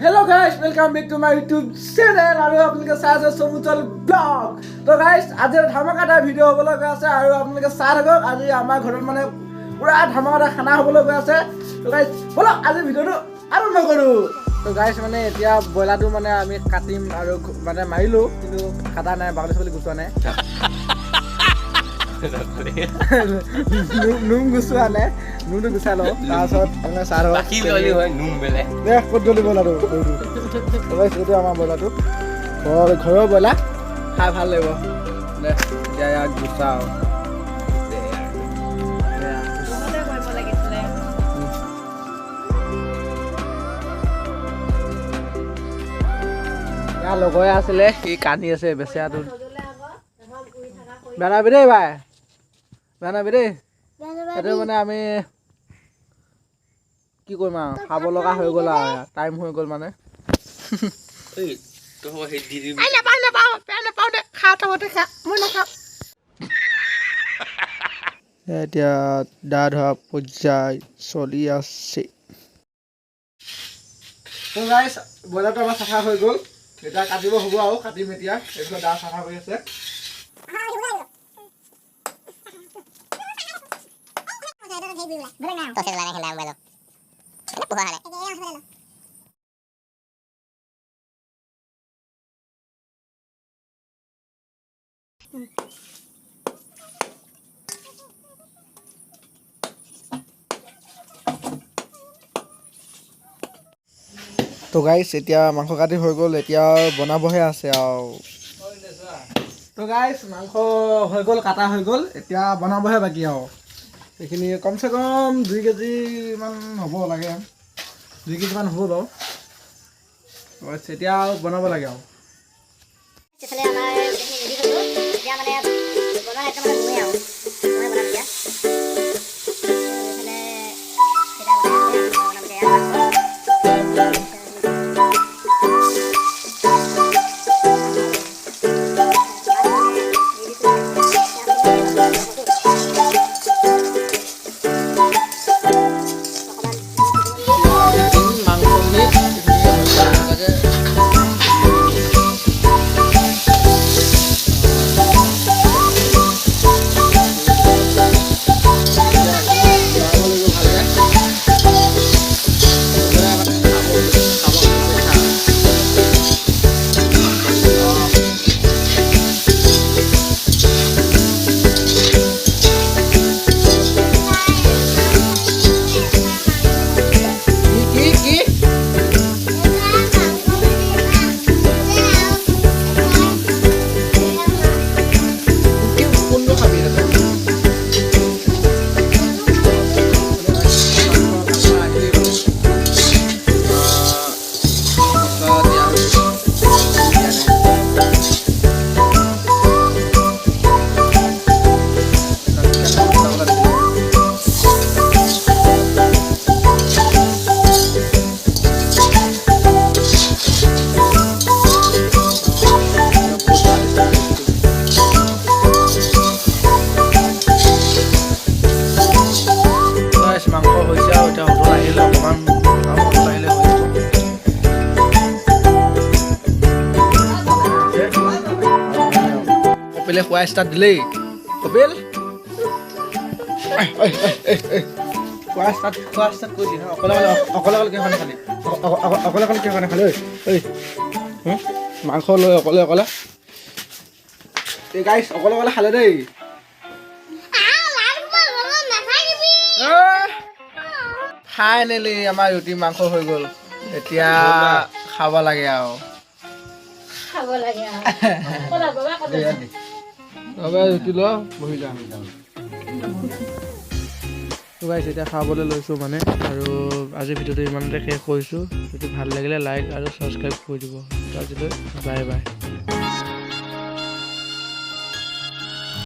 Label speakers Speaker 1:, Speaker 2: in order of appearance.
Speaker 1: Hello guys, welcome back to my YouTube channel আৰু আপোনালোকে চাই আছে সমুচল ব্লগ। তো গাইস আজি ধামাকাটা ভিডিও হ'বলৈ গৈ আছে আৰু আপোনালোকে চাই থাকক। আজি আমাৰ ঘৰত মানে পুৰা ধামাকাটা খানা হ'বলৈ গৈ আছে। তো গাইস বলো আজি ভিডিওটো আৰম্ভ কৰো। তো গাইস মানে এতিয়া বয়লাটো মানে আমি কাটিম আৰু মানে মাৰিলো কিন্তু কাটা নাই বাগলি চলি গুছোৱা নাই। নুম গুছোৱা নাই নুমটো গুচাই লওঁ তাৰপিছত মানে চাৰ
Speaker 2: বাকী ললি হয় নুম বেলে
Speaker 1: দে ক'ত জ্বলিব বয়লাটো এইটো আমাৰ বয়লাটো ঘৰৰ বয়লা খাই ভাল লাগিব দে এতিয়া ইয়াক গুচাওঁ ইয়াৰ লগৰে আছিলে সি কান্দি আছে বেচেৰাটো বেয়া নাবি দেই ভাই বেয়া নাবি দেই সেইটো মানে আমি কি কৰিম আৰু খাব লগা হৈ গ'ল আৰু টাইম হৈ গ'ল মানে এতিয়া দা ধৰা পৰ্যায় চলি আছে ব্ৰইলাৰটো আমাৰ চাফা হৈ গ'ল এতিয়া কাটিব হ'ব আৰু কাটিম এতিয়া এইফালে দা চাফা কৰি আছে তো গাইছ এতিয়া মাংস কাটি হৈ গ'ল এতিয়া বনাবহে আছে আৰু তো গাইছ মাংস হৈ গ'ল কাটা হৈ গ'ল এতিয়া বনাবহে বাকী আৰু এইখিনি কমচে কম 2 কেজি মান হ'ব লাগে 2 কেজি মান হ'ব বাৰু এতিয়া বনাব লাগে আৰু কপিলে খোৱা ষ্টাৰ্ট দিলেই কপিল খোৱা ষ্টাৰ্ট কৰি দিয়ে অকলে কিহনে খালি অকলে কিহনে খালি ঐ মাংস লৈ অকলে এই গাইছ অকলে খালে দেই ফাইনেলি আমাৰ ৰুটি মাংস হৈ গ'ল এতিয়া খাব লাগে আৰু ৰুটি লোৱা বহি যাম এতিয়া খাবলৈ লৈছোঁ মানে আৰু আজিৰ ভিডিঅ'টো ইমানতে শেষ কৰিছোঁ যদি ভাল লাগিলে লাইক আৰু ছাবস্ক্ৰাইব কৰি দিব আজিলৈ বাই বাই